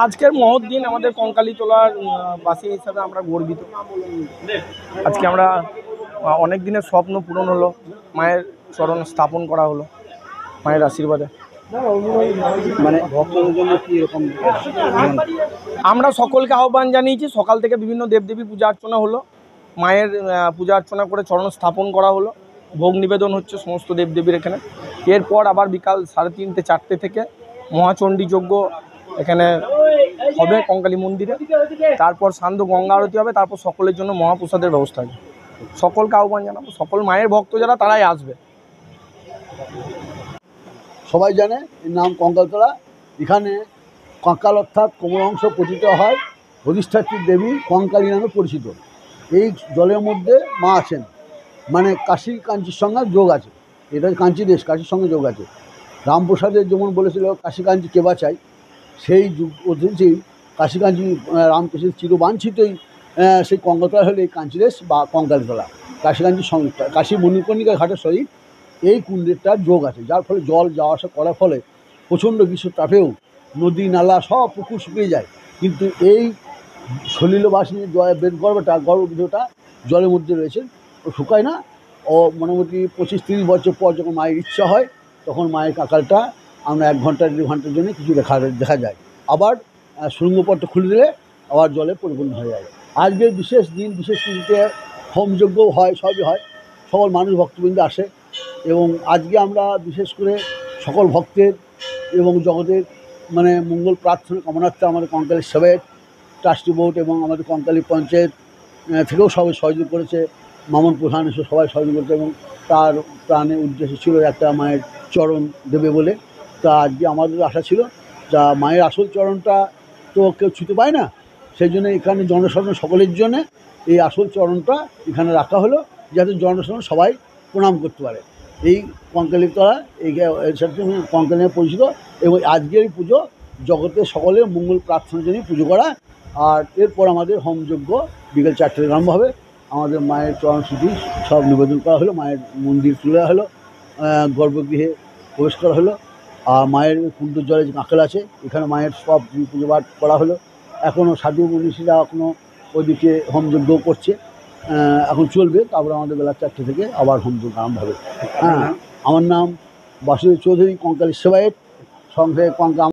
আজকের মহৎ দিন আমাদের কঙ্কালীতলার বাসী হিসাবে আমরা গর্বিত। আজকে আমরা অনেক দিনের স্বপ্ন পূরণ হলো, মায়ের চরণ স্থাপন করা হলো মায়ের আশীর্বাদে। মানে ভক্তদের জন্য কি এরকম আমরা সকলকে আহ্বান জানিয়েছি। সকাল থেকে বিভিন্ন দেবদেবী পূজা অর্চনা হলো, মায়ের পূজা অর্চনা করে চরণ স্থাপন করা হলো, ভোগ নিবেদন হচ্ছে সমস্ত দেবদেবীর এখানে। এরপর আবার বিকাল 3:30 4টে থেকে মহাচণ্ডী যজ্ঞ এখানে হবে কঙ্কালী মন্দিরে। তারপর সান্ধ্য গঙ্গা আরতি হবে, তারপর সকলের জন্য মহাপ্রসাদের ব্যবস্থা আছে। সকলকে আহ্বান জানাবো, সকল মায়ের ভক্ত যারা তারাই আসবে। সবাই জানে এর নাম কঙ্কালতলা। এখানে কঙ্কাল অর্থাৎ কোমল অংশ পতিত হয়, অধিষ্ঠাত্রী দেবী কঙ্কালী নামে পরিচিত। এই জলের মধ্যে মা আছেন, মানে কাশী কাঞ্চির সঙ্গে যোগ আছে। এটা কাঞ্চি দেশ, কাশির সঙ্গে যোগ আছে। রামপ্রসাদের যেমন বলেছিল কাশী কাঞ্চি কে বাঁচায়, সেই যুগ অধীনেই কাশী কাঞ্চি রামকৃষ্ণের চিরবাঞ্ছিতই সেই কঙ্কালতলা হলে কাঞ্চি দেশ বা কঙ্কালতলা। কাশী কাঞ্চির সঙ্গে কাশী মণিকর্ণিকা ঘাটের সহিত এই কুণ্ডেরটার যোগ আছে, যার ফলে জল যাওয়া আসা করার ফলে প্রচণ্ড গ্রীষ্ম তাপেও নদী নালা সব পুকুর শুকিয়ে যায়। কিন্তু এই সলিলবাসিনী বেদ গর্ভটা জলের মধ্যে রয়েছেন, ও শুকায় না। ও মোটামুটি 25-30 বছর পর যখন মায়ের ইচ্ছা হয় তখন মায়ের কাকালটা আমরা 1 ঘন্টা 1.5 ঘন্টার জন্য কিছু দেখা যায়। আবার সুড়ঙ্গপথটা খুলে দিলে আবার জলে পরিপূর্ণ হয়ে যায়। আজকের বিশেষ দিন, বিশেষ তিথিতে হোমযজ্ঞও হয়, সবই হয়, সকল মানুষ ভক্তবৃন্দ আসে। এবং আজকে আমরা বিশেষ করে সকল ভক্তের এবং জগতের মানে মঙ্গল প্রার্থনা কামনার্থে আমাদের কঙ্কালী সেবায়েত ট্রাস্টি বোর্ড এবং আমাদের কঙ্কালী পঞ্চায়েত থেকেও সবাই সহযোগ করেছে। মামুন প্রধান এসে সবাই সহযোগ করেছে এবং তার প্রাণের উদ্দেশ্য ছিল একটা মায়ের চরণ দেবে বলে। তা আজকে আমাদের আশা ছিল যা মায়ের আসল চরণটা তো কেউ ছুঁতে পায় না, সেই জন্য এখানে জনসাধারণ সকলের জন্যে এই আসল চরণটা এখানে রাখা হলো, যাতে জনসাধারণ সবাই প্রণাম করতে পারে। এই কঙ্কালীতলা এই সাথে কঙ্কালী নামে পরিচিত। এবং আজকের এই পুজো জগতের সকলের মঙ্গল প্রার্থনার জন্যই পুজো করা। আর এরপর আমাদের হোমযজ্ঞ বিকেল 4টায় আরম্ভ হবে। আমাদের মায়ের চরণস্মৃতি সব নিবেদন করা হলো, মায়ের মন্দির তুলে হলো, গর্ভগৃহে প্রবেশ করা হলো। আর মায়ের কুণ্ডুর জলে যে কাঁকাল আছে এখানে মায়ের সব পুজো পাঠ করা হলো। এখনও সাধু মনীষীরা এখনও ওইদিকে হোমযজ্ঞ করছে, এখন চলবে। তারপরে আমাদের বেলা 4টে থেকে আবার হোমযজ্ঞ আরম্ভ হবে। হ্যাঁ, আমার নাম বাসুদেব চৌধুরী, কঙ্কালী সেবায়েত, সঙ্গে